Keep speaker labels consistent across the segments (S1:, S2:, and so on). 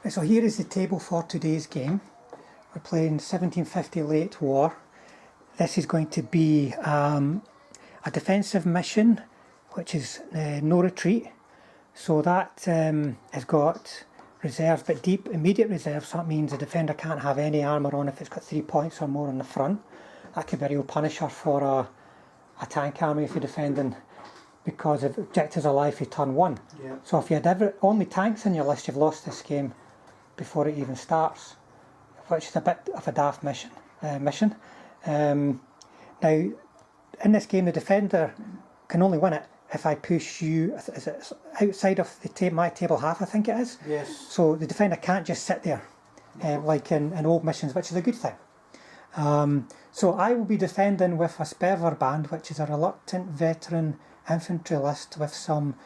S1: Right, so here is the table for today's game. We're playing 1750 Late War. This is going to be a defensive mission, which is no retreat. So that has got reserves, but deep immediate reserves. So that means the defender can't have any armour on if it's got 3 points or more on the front. That could be a real punisher for a tank army if you're defending, because if objectives are live for turn 1.
S2: Yeah.
S1: So if you had only tanks in your list, you've lost this game before it even starts, which is a bit of a daft mission. Now, in this game, the defender can only win it if I push you. Is it outside of the my table half? I think it is.
S2: Yes.
S1: So the defender can't just sit there, like in old missions, which is a good thing. So I will be defending with a Sperrverband, which is a reluctant veteran infantry list with some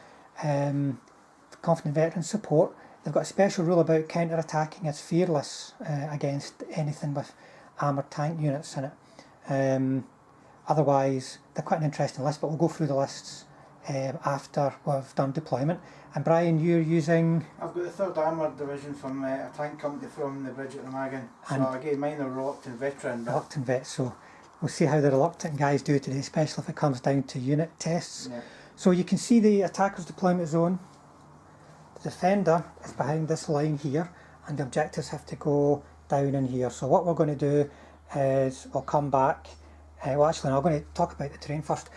S1: confident veteran support. They've got a special rule about counter-attacking. It's fearless against anything with armoured tank units in it. Otherwise, they're quite an interesting list, but we'll go through the lists after we've done deployment. And Brian, you're using...
S2: I've got the 3rd Armoured Division from a tank company from the Bridget Remagen. So again, mine are reluctant veteran.
S1: Reluctant vet, so we'll see how the reluctant guys do today, especially if it comes down to unit tests.
S2: Yeah.
S1: So you can see the attacker's deployment zone. The defender is behind this line here, and the objectives have to go down in here. So what we're going to do is we'll come back. Well, actually, no, I'm going to talk about the terrain first.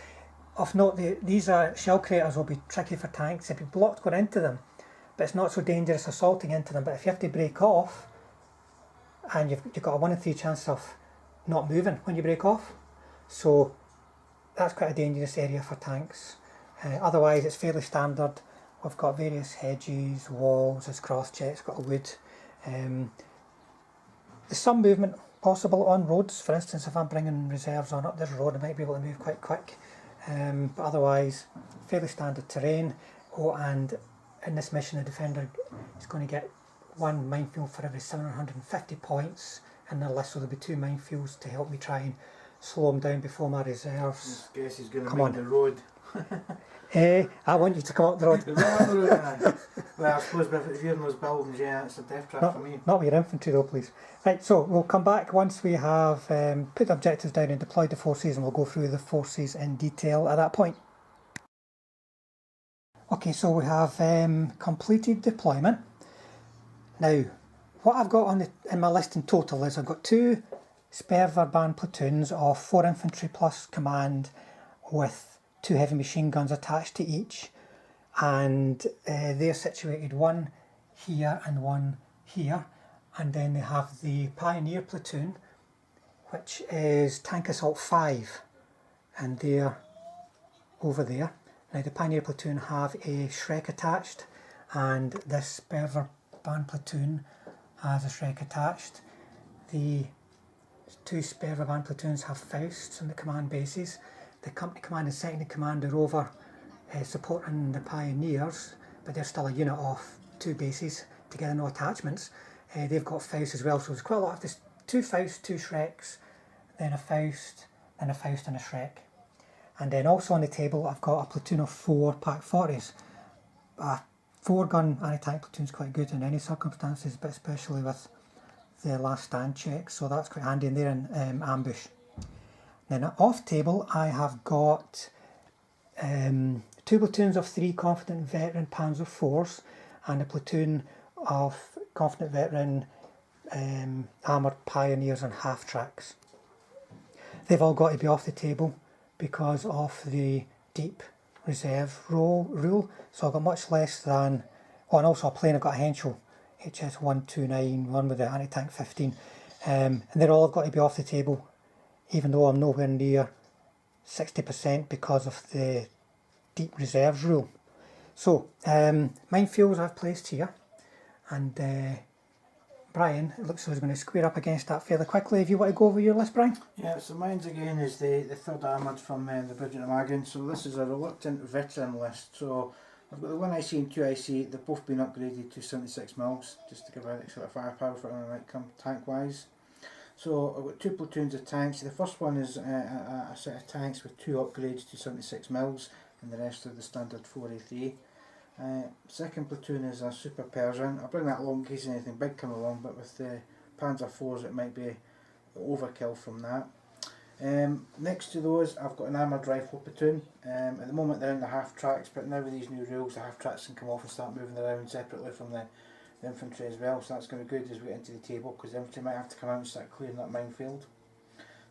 S1: Of note, these shell craters will be tricky for tanks. If you're blocked going into them, but it's not so dangerous assaulting into them. But if you have to break off, and you've got a 1 in 3 chance of not moving when you break off, so that's quite a dangerous area for tanks. Otherwise, it's fairly standard. We've got various hedges, walls, there's cross checks, got a wood. There's some movement possible on roads. For instance, if I'm bringing reserves on up this road, I might be able to move quite quick. But otherwise, fairly standard terrain. Oh, and in this mission, the defender is going to get 1 minefield for every 750 points in their list, so there'll be 2 minefields to help me try and slow them down before my reserves.
S2: I guess he's going to
S1: Come
S2: make
S1: on.
S2: the road.
S1: I want you to come up the road.
S2: Well, I suppose if you're in those buildings, yeah, it's a death trap for me.
S1: Not with your infantry though, please. Right, so we'll come back once we have put the objectives down and deployed the forces, and we'll go through the forces in detail at that point. Okay, so we have completed deployment. Now, what I've got in my list in total is I've got 2 Sperrverband platoons of 4 infantry plus command with 2 heavy machine guns attached to each, and they're situated 1 here and 1 here, and then they have the Pioneer platoon, which is Tank Assault 5, and they're over there. Now the Pioneer platoon have a Shrek attached, and this Sperrverband platoon has a Shrek attached. The 2 Sperrverband platoons have Fausts in the command bases. The company command and second in command are over supporting the Pioneers, but they're still a unit of 2 bases together, no attachments. They've got Fausts as well, so there's quite a lot of this: 2 Fausts, 2 Shreks, then a Faust, then a Faust and a Shrek. And then also on the table I've got a platoon of 4 Pak 40s. A 4-gun anti-tank platoon is quite good in any circumstances, but especially with the last stand check, so that's quite handy, and they're in ambush. Then off table I have got 2 platoons of 3 confident veteran Panzer IVs and a platoon of confident veteran armoured Pioneers and half-tracks. They've all got to be off the table because of the deep reserve rule, so I've got much less than... Oh, and also a plane, I've got a Henschel HS 129 with the anti-tank 15, and they're all got to be off the table, even though I'm nowhere near 60% because of the deep reserves rule. So, minefields I've placed here, and Brian, it looks like he's going to square up against that fairly quickly. If you want to go over your list, Brian?
S2: Yeah, so mine's again is the 3rd Armoured from the Bridget Remagen. So this is a reluctant veteran list. So I've got the 1 IC and 2 IC, they've both been upgraded to 76 mils, just to give out sort of firepower for when it might come tank wise. So I've got 2 platoons of tanks. The first one is a set of tanks with 2 upgrades to 76 mils, and the rest are the standard 4A3. Second platoon is a Super Persian. I'll bring that along in case anything big come along, but with the Panzer IVs it might be overkill from that. Next to those I've got an Armoured Rifle platoon. At the moment they're in the half tracks, but now with these new rules the half tracks can come off and start moving around separately from the infantry as well, so that's going to be good as we get into the table, because the infantry might have to come out and start clearing that minefield.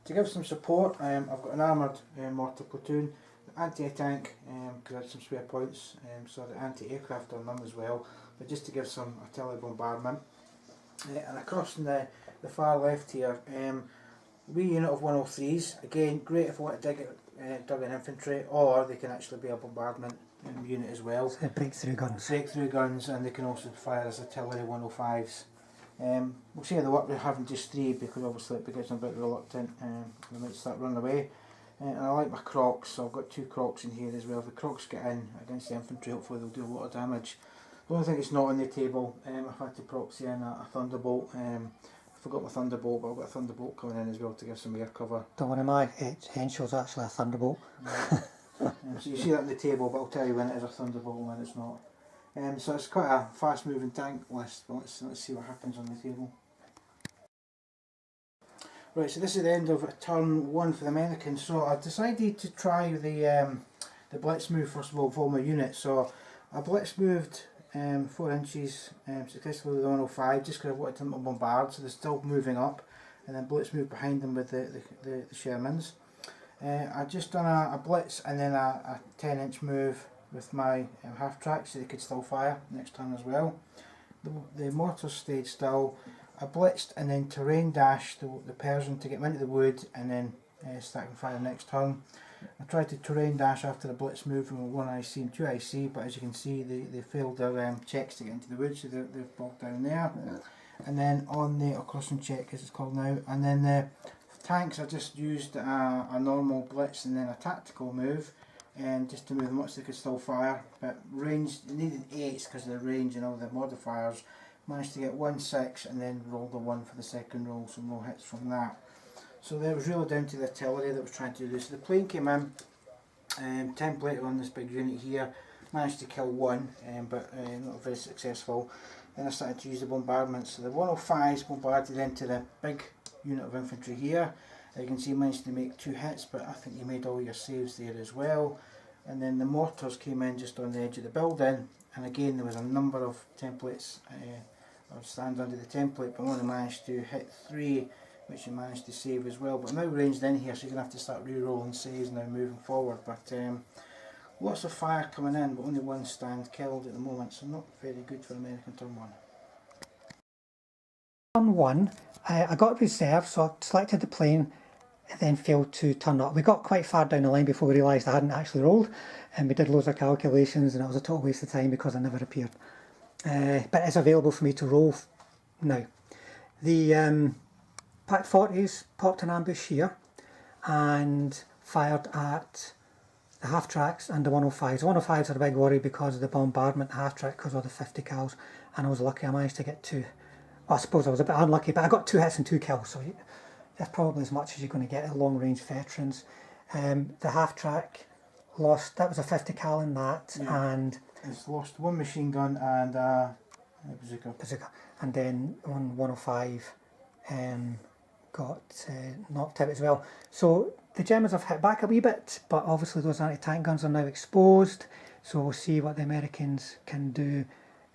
S2: To give some support, I've got an Armoured mortar platoon, anti-tank, because I had some spare points, so the anti-aircraft on them as well, but just to give some artillery bombardment. And across in the far left here, wee unit of 103s, again great if I want to dug in infantry, or they can actually be a bombardment unit as well.
S1: So breakthrough guns.
S2: Breakthrough guns, and they can also fire as artillery 105s. We'll see how they work with having just 3, because obviously it becomes a bit reluctant, they might start running away. And I like my crocs, so I've got 2 crocs in here as well. If the crocs get in against the infantry, hopefully they'll do a lot of damage. The only thing that's not on the table, I've had to proxy in a Thunderbolt. I forgot my Thunderbolt, but I've got a Thunderbolt coming in as well to give some air cover.
S1: Don't worry, my Henschel's actually a Thunderbolt.
S2: So you see that on the table, but I'll tell you when it is a Thunderbolt and when it's not. So it's quite a fast moving tank list, but let's see what happens on the table. Right, so this is the end of turn 1 for the Americans. So I decided to try the blitz move first of all for all my units. So I blitz moved 4 inches successfully with the 105, just because I wanted them to bombard, so they're still moving up, and then blitz moved behind them with the Shermans. I just done a blitz and then a 10-inch move with my half track, so they could still fire next turn as well. The mortars stayed still. I blitzed and then terrain dashed the Persian to get them into the wood, and then start fire next turn. I tried to terrain dash after the blitz move from 1 IC and 2 IC, but as you can see they failed their checks to get into the wood, so they've bogged down there. And then on the crossing check as it's called now, and then the tanks I just used a normal blitz and then a tactical move, and just to move them up so they could still fire. But range, they needed 8s because of the range and all the modifiers. Managed to get 1-6 and then rolled a 1 for the second roll, so no hits from that. So that was really down to the artillery that was trying to do this. So the plane came in, templated on this big unit here, managed to kill 1, but not very successful. Then I started to use the bombardment. So the 105s bombarded into the big unit of infantry here. You can see managed to make 2 hits, but I think you made all your saves there as well. And then the mortars came in just on the edge of the building, and again there was a number of templates or stands under the template, but I only managed to hit 3, which you managed to save as well. But I'm now ranged in here, so you're going to have to start re-rolling saves now moving forward. But lots of fire coming in, but only 1 stand killed at the moment, so not very good for American turn 1.
S1: Turn 1, I got reserve, so I selected the plane and then failed to turn up. We got quite far down the line before we realised I hadn't actually rolled, and we did loads of calculations, and it was a total waste of time because I never appeared. But it's available for me to roll now. The Pack 40s popped an ambush here and fired at the half tracks and the 105s. The 105s are a big worry because of the bombardment half track, because of the 50 cals, and I was lucky I managed to get 2. Well, I suppose I was a bit unlucky, but I got 2 hits and 2 kills, so that's probably as much as you're going to get at long range veterans. The half track lost, that was a 50 cal in that, yeah. And
S2: it's lost 1 machine gun and a
S1: bazooka. And then on 105 got knocked out as well. So the Germans have hit back a wee bit, but obviously those anti-tank guns are now exposed, so we'll see what the Americans can do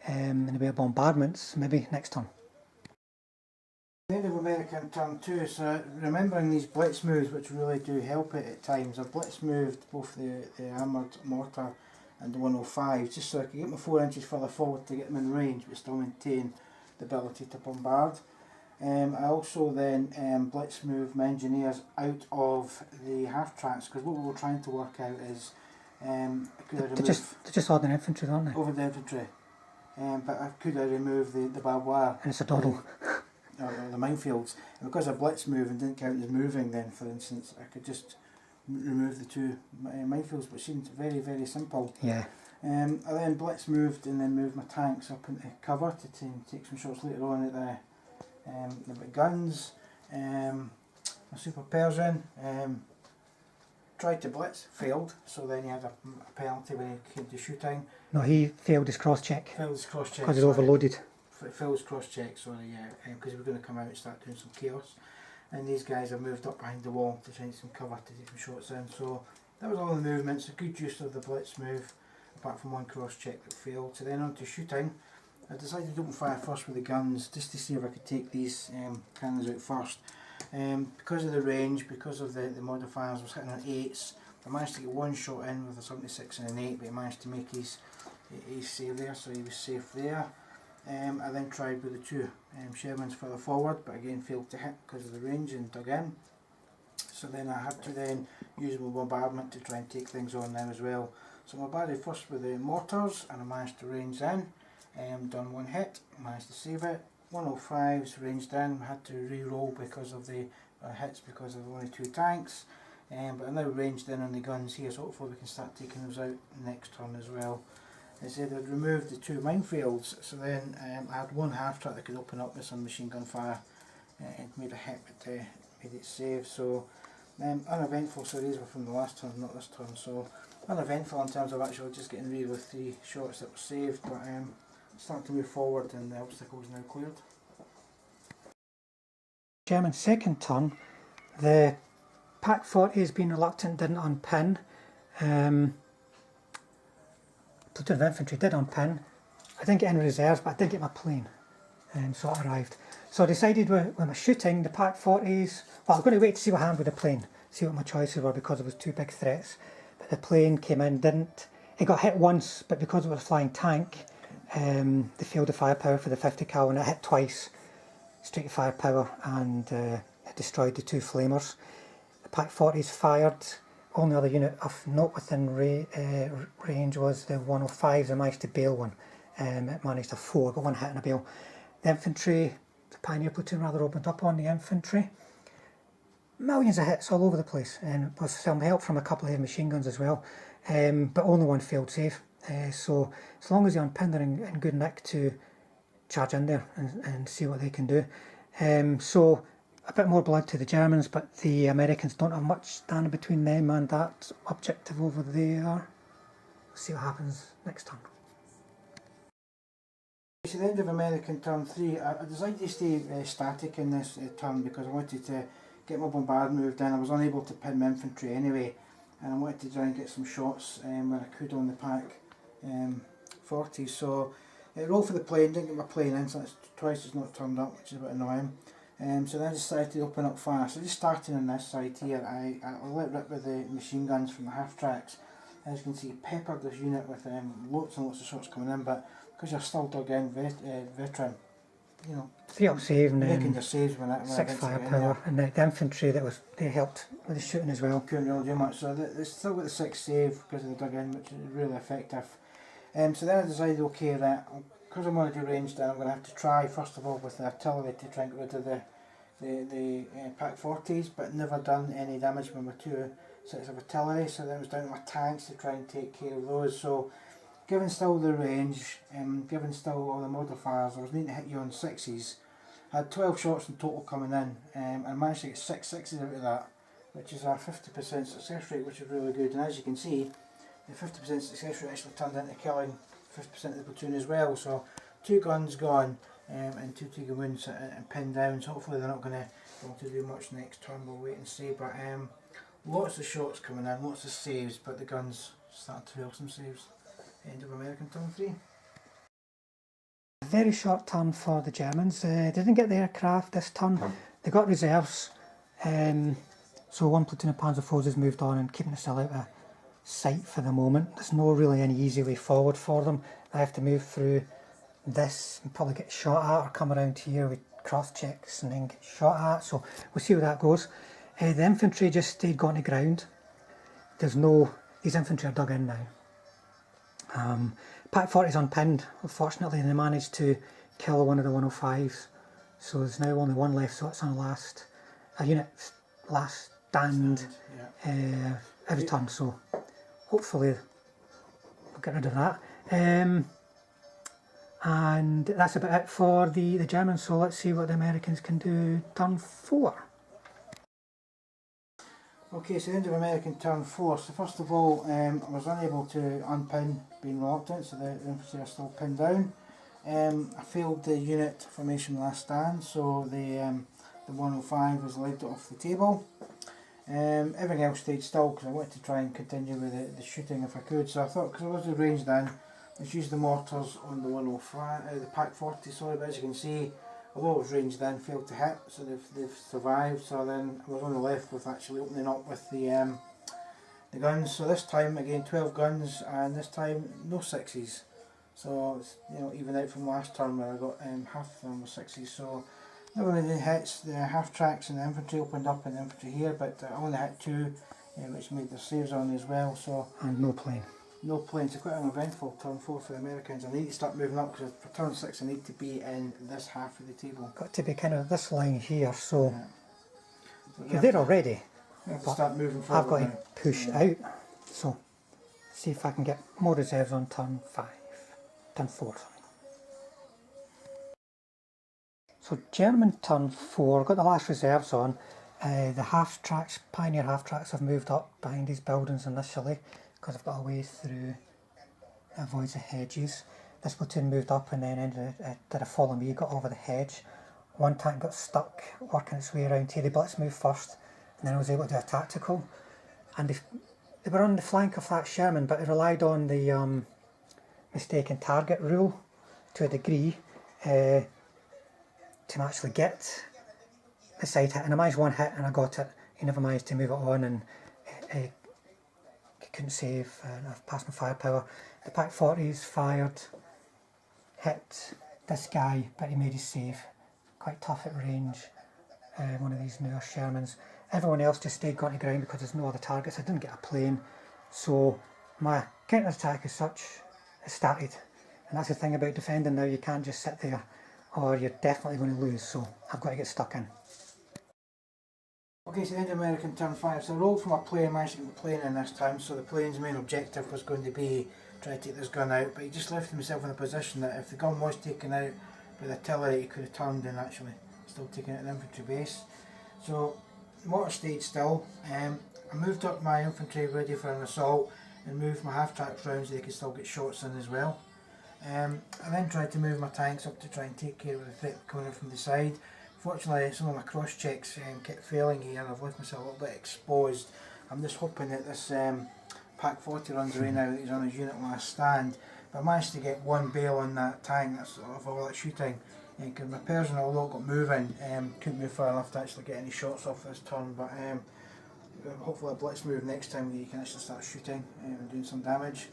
S1: in the way of bombardments maybe next turn.
S2: The end of American turn 2, so remembering these blitz moves, which really do help it at times. I blitz moved both the armoured mortar and the 105 just so I could get my 4 inches further forward to get them in range but still maintain the ability to bombard. I also then blitz moved my engineers out of the half tracks, because what we were trying to work out is they're
S1: just ordinary infantry, aren't they?
S2: Over the infantry, but I could remove the barbed wire.
S1: And it's a doddle.
S2: Or the minefields, and because I blitz move and didn't count as moving, then for instance I could just remove the 2 minefields, which seemed very, very simple.
S1: Yeah.
S2: I then blitz moved and then moved my tanks up into cover to take some shots later on at the guns. My Super Persian, tried to blitz, failed, so then he had a penalty when he came to shooting.
S1: No, he failed his cross-check.
S2: Failed his cross-check.
S1: Because he's overloaded.
S2: Failed his cross-check, sorry, yeah, because he was going to come out and start doing some chaos. And these guys have moved up behind the wall to try and get some cover to take some shots in. So that was all the movements, a good use of the blitz move, apart from one cross-check that failed. So then on to shooting. I decided to open fire first with the guns, just to see if I could take these cannons out first. Because of the range, because of the modifiers, I was hitting on 8s. I managed to get one shot in with a 76 and an 8, but he managed to make his save there, so he was safe there. I then tried with the two Shermans further forward, but again failed to hit because of the range and dug in. So then I had to then use my bombardment to try and take things on now as well. So I bombarded first with the mortars and I managed to range in. Done one hit, managed to save it. 105s ranged in, had to re-roll because of the hits because of only 2 tanks. But I'm now ranged in on the guns here, so hopefully we can start taking those out next turn as well. I said I'd removed the 2 minefields, so then I had one half track that could open up with some machine gun fire and made a hit, but made it save. So uneventful, so these were from the last turn, not this turn, so uneventful in terms of actually just getting rid of the 3 shots that were saved, but starting to move forward and the obstacle is now cleared.
S1: German second turn, the Pack 40 has been reluctant, didn't unpin. Platoon of infantry did unpin. I didn't get any reserves, but I did get my plane, and so it arrived. So I decided with my shooting, the Pack 40s, well, I was going to wait to see what happened with the plane, see what my choices were, because it was 2 big threats. But the plane came in, it got hit once, but because it was a flying tank, they failed the firepower for the 50 cal, and it hit twice, straight to firepower, and it destroyed the 2 flamers. The Pack 40s fired. Only other unit of note within range was the 105s. I managed to bail one. It managed a 4, got 1 hit and a bail. The infantry, the Pioneer platoon rather, opened up on the infantry. Millions of hits all over the place, and with some help from a couple of machine guns as well, but only 1 failed save. So as long as they unpin, they're in good nick to charge in there and see what they can do. So a bit more blood to the Germans, but the Americans don't have much standing between them and that objective over there. We'll see what happens next turn.
S2: It's the end of American turn 3. I decided to stay static in this turn because I wanted to get my bombardment moved in. I was unable to pin my infantry anyway, and I wanted to try and get some shots when I could on the Pack 40. So roll for the plane, didn't get my plane in, so that's twice it's not turned up, which is a bit annoying. So then I decided to open up fire. So just starting on this side here, I let rip with the machine guns from the half tracks. As you can see, peppered this unit with lots and lots of shots coming in, but because you're still dug in, veteran, you know,
S1: 3 up save and
S2: making your saves when
S1: 6 firepower, and the infantry they helped with the shooting as well.
S2: Couldn't really do much, so they still got the 6 save because of the dug in, which is really effective. So then I decided, okay, that because I'm going to do ranged, then I'm going to have to try first of all with the artillery to try and get rid of the Pack 40s, but never done any damage with my 2 sets of artillery, so then it was down to my tanks to try and take care of those. So given still the range, given still all the modifiers, I was needing to hit you on 6s. I had 12 shots in total coming in, and I managed to get 6 6s out of that, which is a 50% success rate, which is really good. And as you can see, the 50% success rate actually turned into killing 50% of the platoon as well. So 2 guns gone, and 2 taken wounds and pinned down. So hopefully they're not going to be able to do much next turn. We'll wait and see. But lots of shots coming in, lots of saves, but the guns starting to fail some saves. End of American turn 3.
S1: A very short turn for the Germans. They didn't get the aircraft this turn. They got reserves. So 1 platoon of Panzer IVs has moved on and keeping it still out of sight for the moment. There's no really any easy way forward for them. They have to move through this and probably get shot at, or come around here with cross checks and then get shot at. So we'll see how that goes. The infantry just stayed gone to ground. These infantry are dug in now. Pack 40 is unpinned, unfortunately, and they managed to kill one of the 105s. So there's now only 1 left, so it's on a unit's last stand every turn. So hopefully we'll get rid of that. And that's about it for the Germans, so let's see what the Americans can do turn 4.
S2: Okay, so the end of American turn 4. So first of all, I was unable to unpin, being reluctant, so the infantry are still pinned down. I failed the unit formation last stand, so the 105 was led off the table. Everything else stayed still because I wanted to try and continue with the shooting if I could. So I thought, because I was ranged in, let's use the mortars on the 105, the Pack 40, sorry, but as you can see, although I was ranged in, failed to hit, so they've survived. So then I was on the left with actually opening up with the guns. So this time again 12 guns, and this time no sixes. So it's, you know, even out from last turn where I got half of them were sixes. So not really any hits. The half tracks and the infantry opened up in the infantry here, but I only hit 2, which made the saves on as well. So
S1: And no plane.
S2: no planes. It's quite an eventful turn 4 for the Americans. I need to start moving up because for turn 6 I need to be in this half of the table.
S1: Got to be kind of this line here, so
S2: Yeah. So
S1: you're there already.
S2: I have to
S1: But
S2: start moving forward.
S1: I've got
S2: now.
S1: to push out, so see if I can get more reserves on turn 4. Sorry. So German turn 4, got the last reserves on. The half tracks, Pioneer half tracks, have moved up behind these buildings initially because I've got a way through that avoids the hedges. This platoon moved up and then did a follow me, got over the hedge. One tank got stuck working its way around here. The blitz moved first, and then I was able to do a tactical. And they were on the flank of that Sherman, but they relied on the mistaken target rule to a degree to actually get the side hit. And I managed one hit and I got it. He never managed to move it on, and couldn't save. I've passed my firepower. The Pack 40s fired, hit this guy, but he made his save. Quite tough at range. One of these newer Shermans. Everyone else just stayed on the ground because there's no other targets. I didn't get a plane, so my counter attack as such has started. And that's the thing about defending now, you can't just sit there or you're definitely going to lose, so I've got to get stuck in.
S2: Okay, so the end of American turn 5. So I rolled from a plane, managed to get the plane in this time, so the plane's main objective was going to be try to take this gun out, but he just left himself in a position that if the gun was taken out with artillery, he could have turned and actually still taken out an infantry base. So the mortar stayed still. I moved up my infantry ready for an assault and moved my half tracks round so they could still get shots in as well. I then tried to move my tanks up to try and take care of the threat coming in from the side. Fortunately, some of my cross checks kept failing here. I've left myself a little bit exposed. I'm just hoping that this Pack 40 runs away now that he's on his unit last stand. But I managed to get one bail on that tank, that's of all that shooting. Because my Persian, although it got moving, couldn't move far enough to actually get any shots off this turn. But hopefully a blitz move next time you can actually start shooting and doing some damage.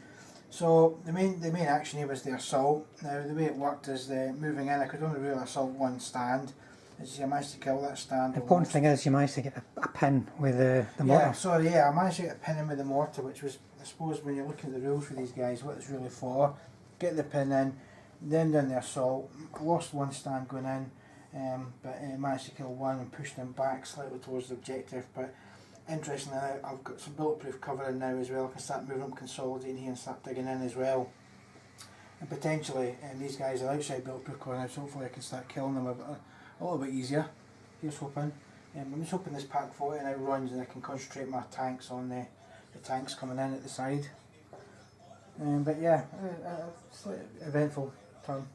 S2: So the main action here was the assault. Now the way it worked is the moving in, I could only really assault one stand. As you see, I managed to kill that stand.
S1: The important thing is you managed to get a pin with the mortar.
S2: I managed to get a pin in with the mortar, which was, I suppose, when you're looking at the rules for these guys, what it's really for. Get the pin in, then done the assault. I lost one stand going in, but I managed to kill one and push them back slightly towards the objective. But interestingly, I've got some bulletproof cover in now as well. I can start moving up, consolidating here and start digging in as well. And potentially, these guys are outside bulletproof cover now, so hopefully I can start killing them a little bit easier. Here's hoping. I'm just hoping this Pack 40 now runs and I can concentrate my tanks on the tanks coming in at the side. But yeah, slightly eventful turn.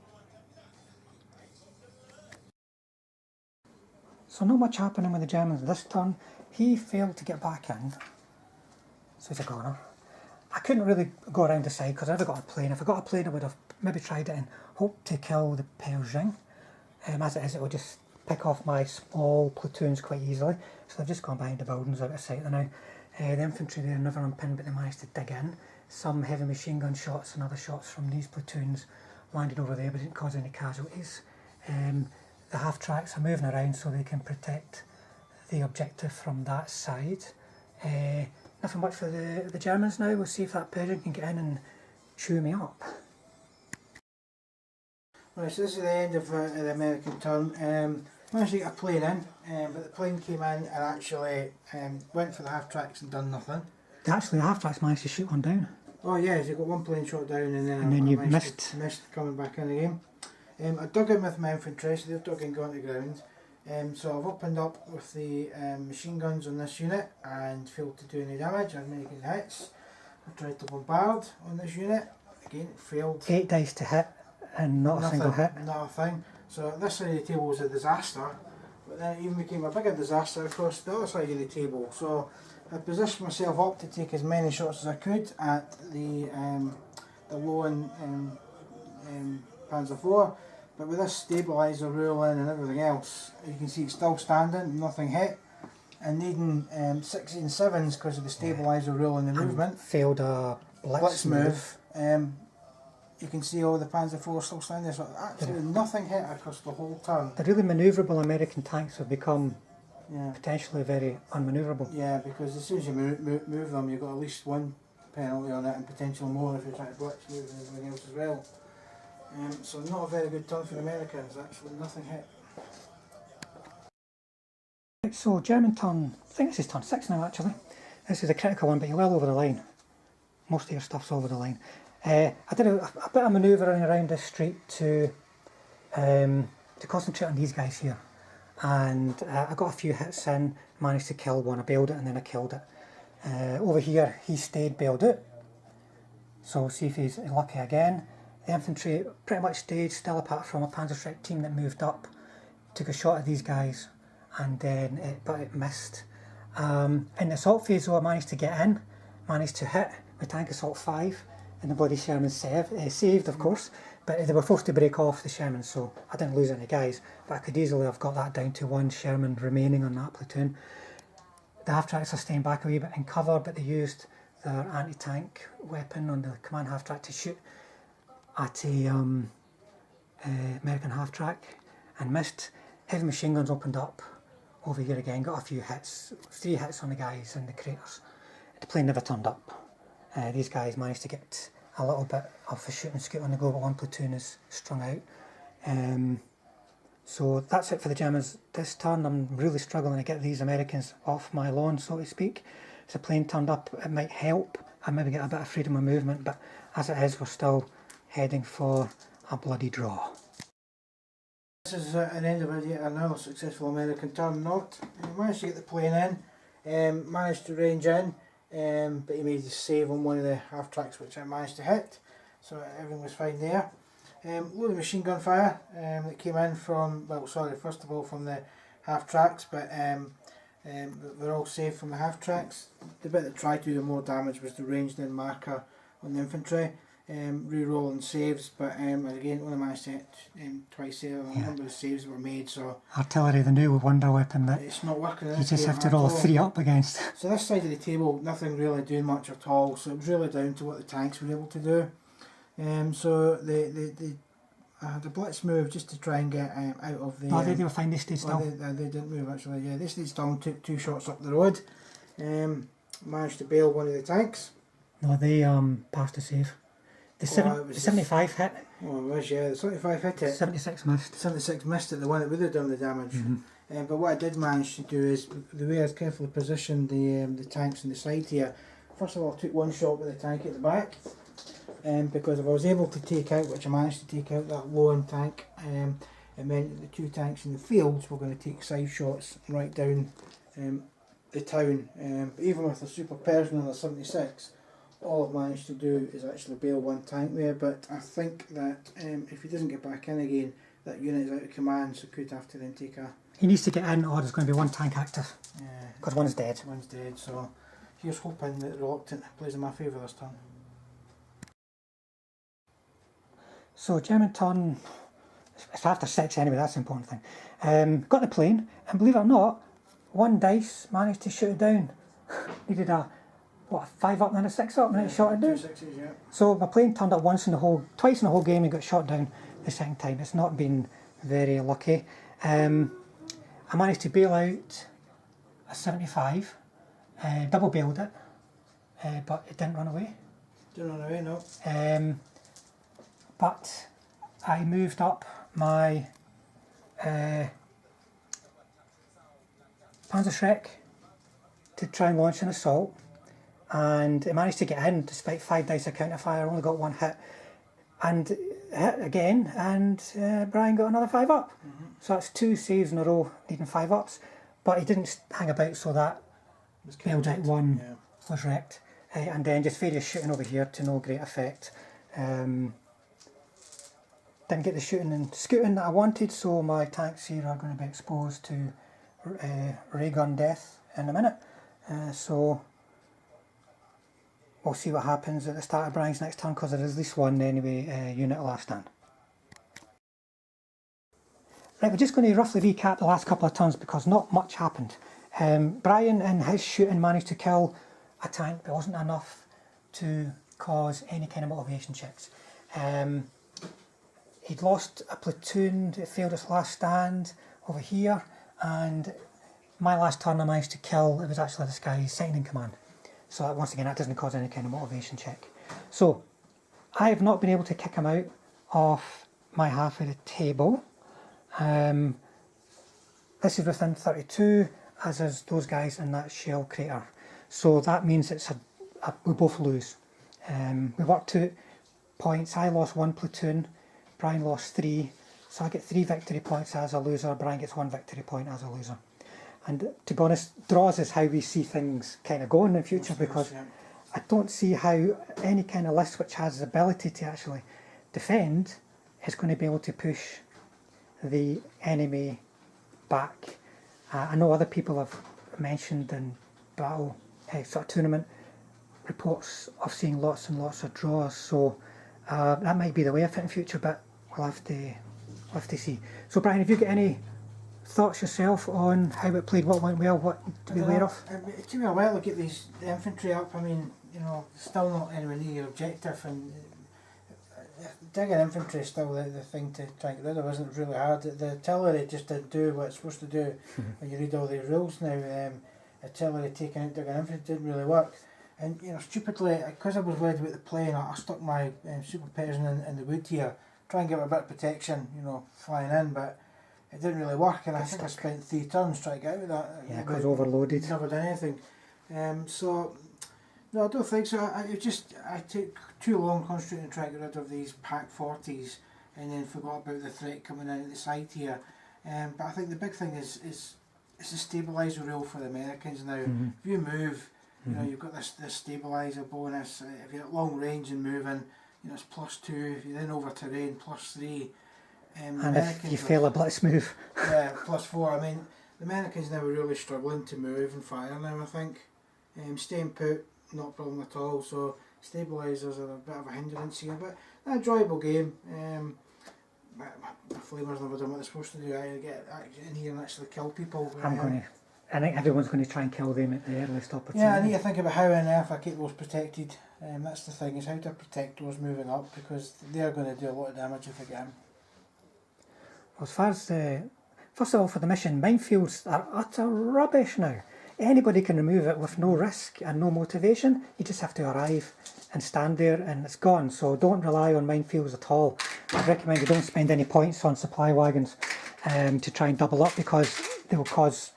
S1: So not much happening with the Germans this turn. He failed to get back in, so he's a goner. I couldn't really go around the side because I never got a plane. If I got a plane I would have maybe tried it and hoped to kill the Pershing. As it is, it will just pick off my small platoons quite easily. So they've just gone behind the buildings out of sight now. The infantry there never unpinned, but they managed to dig in. Some heavy machine gun shots and other shots from these platoons landed over there but didn't cause any casualties. The half tracks are moving around so they can protect the objective from that side. Nothing much for the Germans now. We'll see if that Pershing can get in and chew me up.
S2: Right, so this is the end of the American turn. Managed to get a plane in, but the plane came in and actually went for the half tracks and done nothing.
S1: Actually, the half tracks managed to shoot one down.
S2: Oh yeah, so you got one plane shot down and then
S1: you
S2: missed coming back in again. I dug in with my infantry, so they've dug in, gone to the ground. So I've opened up with the machine guns on this unit and failed to do any damage. I'm making hits. I tried to bombard on this unit, again failed.
S1: 8 dice to hit and not a single hit.
S2: Not a thing. So this side of the table was a disaster, but then it even became a bigger disaster across the other side of the table. So I positioned myself up to take as many shots as I could at the low in Panzer IV, but with this stabiliser rule in and everything else, you can see it's still standing, nothing hit, and needing 6s and 7s because of the stabiliser rule and the movement.
S1: Failed a blitz move.
S2: You can see all the Panzer IV still standing, so absolutely nothing hit across the whole turn.
S1: The really manoeuvrable American tanks have become potentially very unmanoeuvrable.
S2: Yeah, because as soon as you move them, you've got at least one penalty on it and potentially more if you're trying to blitz move and everything else as well. So not a very good turn for the Americans, actually nothing hit.
S1: Right, so German turn, I think this is turn 6 now actually. This is a critical one, but you're well over the line. Most of your stuff's over the line. I did a bit of manoeuvring around this street to concentrate on these guys here. And I got a few hits in, managed to kill one. I bailed it and then I killed it. Over here he stayed bailed out. So we'll see if he's lucky again. The infantry pretty much stayed still apart from a Panzerschreck team that moved up, took a shot at these guys, and then it missed. In the assault phase though, I managed to get in, managed to hit with Tank Assault 5, and the bloody Sherman saved of course, but they were forced to break off the Sherman, so I didn't lose any guys, but I could easily have got that down to 1 Sherman remaining on that platoon. The half-tracks are staying back a wee bit in cover, but they used their anti-tank weapon on the command half-track to shoot at a American half-track and missed. Heavy machine guns opened up over here again, got a few hits, 3 hits on the guys in the craters. The plane never turned up. These guys managed to get a little bit of a shooting scoot on the go, but 1 platoon is strung out. So that's it for the Germans this turn. I'm really struggling to get these Americans off my lawn, so to speak. If the plane turned up, it might help. I maybe get a bit of freedom of movement, but as it is, we're still heading for a bloody draw.
S2: This is an end of yet another successful American turn. Not managed to get the plane in, managed to range in, but he made a save on one of the half tracks which I managed to hit, so everything was fine there. Load of machine gun fire that came in from, well, sorry, first of all from the half tracks, but they're all saved from the half tracks. The bit that tried to do more damage was the ranged in marker on the infantry. Re-rolling saves, but again only managed to hit twice there. A number of saves were made, so
S1: artillery, the new wonder weapon that
S2: it's not working.
S1: You just have to roll 3 up against.
S2: So this side of the table, nothing really doing much at all. So it was really down to what the tanks were able to do. So the blitz moved just to try and get out of the.
S1: No, they were fine. They stayed still.
S2: They didn't move actually. Yeah, they stayed still and took 2 shots up the road. Managed to bail one of the tanks.
S1: No, they passed the save. The 75 hit.
S2: Oh, it was, yeah. The 75 hit it.
S1: 76 missed.
S2: 76 missed it, the one that would have done the damage. But what I did manage to do is, the way I carefully positioned the tanks on the side here, first of all I took 1 shot with the tank at the back, because if I was able to take out, which I managed to take out that low-end tank, it meant that the 2 tanks in the fields were going to take side shots right down the town. But even with the Super Persian and the 76, all I've managed to do is actually bail 1 tank there, but I think that if he doesn't get back in again, that unit is out of command, so could have to then take a...
S1: He needs to get in or there's going to be 1 tank active, because one's dead.
S2: One's dead, so here's hoping that Reluctant plays in my favour this turn.
S1: So German turn, it's after 6 anyway, that's the important thing. Got the plane, and believe it or not, 1 dice managed to shoot it down. Needed a 5 up and then a 6 up and then it shot it down.
S2: 2 6s, yeah.
S1: So my plane turned up twice in the whole game and got shot down the second time. It's not been very lucky. I managed to bail out a 75, double bailed it, but it didn't run away.
S2: Didn't run away, no.
S1: But I moved up my Panzerschreck to try and launch an assault, and it managed to get in despite 5 dice of counterfire. I only got 1 hit, and hit again, and Brian got another 5 up. So that's 2 saves in a row, needing 5 ups. But he didn't hang about, so that Belgic one was wrecked. And then just various shooting over here to no great effect. Didn't get the shooting and scooting that I wanted, so my tanks here are going to be exposed to ray gun death in a minute. So we'll see what happens at the start of Brian's next turn, because there is at least one anyway unit last stand. Right, we're just going to roughly recap the last couple of turns because not much happened. Brian and his shooting managed to kill a tank, but it wasn't enough to cause any kind of motivation checks. He'd lost a platoon, it failed its last stand over here, and my last turn I managed to kill, it was actually this guy's second in command. So that, once again, that doesn't cause any kind of motivation check. So I have not been able to kick him out of my half of the table. This is within 32, as is those guys in that shell crater. So that means it's we both lose. We worked 2 points. I lost 1 platoon, Brian lost 3. So I get 3 victory points as a loser, Brian gets 1 victory point as a loser. And to be honest, draws is how we see things kind of go in the future, because I don't see how any kind of list which has the ability to actually defend is going to be able to push the enemy back. I know other people have mentioned in battle sort of tournament reports of seeing lots and lots of draws, so that might be the way of it in future, but we'll have to see. So Brian, have you got any thoughts yourself on how it played, what went well, what to be aware of?
S2: It took me a while to get the infantry up. I mean, you know, still not anywhere near your objective, and digging infantry is still the thing to try and get rid of. Isn't really hard. The artillery just didn't do what it's supposed to do. When you read all the rules now, artillery taking out digging infantry didn't really work. And you know, stupidly, because I was worried about the plane, I stuck my super Persian in the wood here, try and get a bit of protection, you know, flying in, but it didn't really work, and I think I spent 3 turns trying to get out of that.
S1: Yeah, because overloaded.
S2: Never done anything. So no, I don't think so. I took too long concentrating on trying to get rid of these pack 40s, and then forgot about the threat coming in at the side here. But I think the big thing is it's a stabiliser rule for the Americans now. If you move, you know, you've got this stabiliser bonus. If you're at long range and moving, you know, it's +2. If you're then over terrain, +3.
S1: And if you fail a blitz move,
S2: yeah, +4. I mean, the Americans now are really struggling to move and fire now, I think. Staying put, not a problem at all. So stabilisers are a bit of a hindrance here, but an enjoyable game. The Flamers never done what they're supposed to do. I get in here and actually kill people.
S1: I think everyone's going to try and kill them at the earliest opportunity.
S2: Yeah, I need to think about how on earth I keep those protected. That's the thing, is how to protect those moving up, because they're going to do a lot of damage if I get them.
S1: Well, as far as first of all, for the mission, minefields are utter rubbish now. Anybody can remove it with no risk and no motivation. You just have to arrive and stand there and it's gone. So don't rely on minefields at all. I'd recommend you don't spend any points on supply wagons to try and double up, because they will cause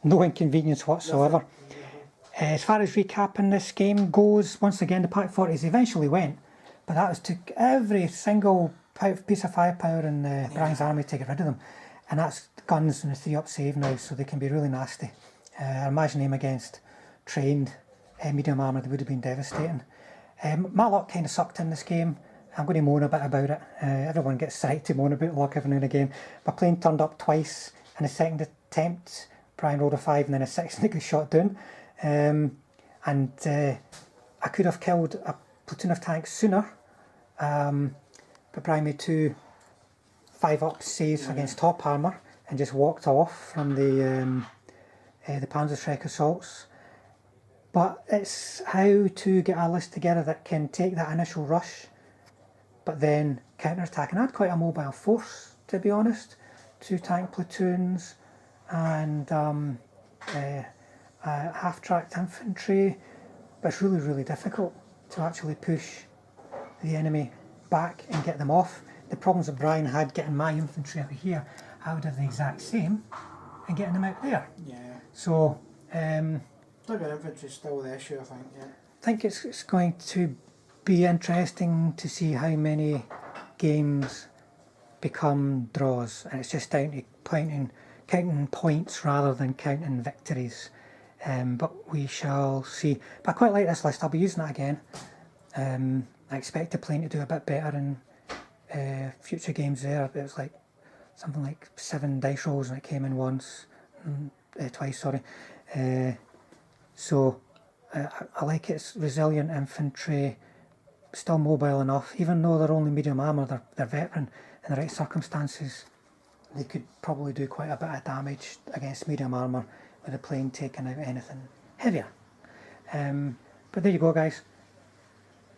S1: no inconvenience whatsoever. As far as recapping this game goes, once again the Pack 40s eventually went, but that was took every single piece of firepower in Brian's army to get rid of them, and that's guns and a 3-up save now, so they can be really nasty. I imagine them against trained medium armour, they would have been devastating. My luck kind of sucked in this game. I'm going to moan a bit about it. Everyone gets the right to moan about luck every now and again. My plane turned up twice in the second attempt. Brian rolled a 5 and then a 6 and it got shot down. I could have killed a platoon of tanks sooner, but Brian made 2 5-up saves against top armour and just walked off from the Panzerschreck assaults. But it's how to get a list together that can take that initial rush but then counter-attack. And I had quite a mobile force, to be honest. 2 tank platoons and half-tracked infantry, but it's really, really difficult to actually push the enemy back and get them off. The problems that Brian had getting my infantry out here, I would have the exact same and getting them out there.
S2: Yeah.
S1: So,
S2: Target infantry is still the issue, I think. Yeah.
S1: I think it's going to be interesting to see how many games become draws, and it's just down to counting points rather than counting victories. But we shall see. But I quite like this list. I'll be using it again. I expect the plane to do a bit better in future games there. It was like something like 7 dice rolls and it came in twice, sorry. So I like its resilient infantry, still mobile enough, even though they're only medium armour, they're veteran. In the right circumstances, they could probably do quite a bit of damage against medium armour with a plane taking out anything heavier. But there you go, guys.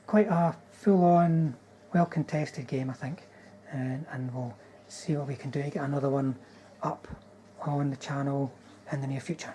S1: Quite a full-on, well-contested game, I think, and we'll see what we can do to get another one up on the channel in the near future.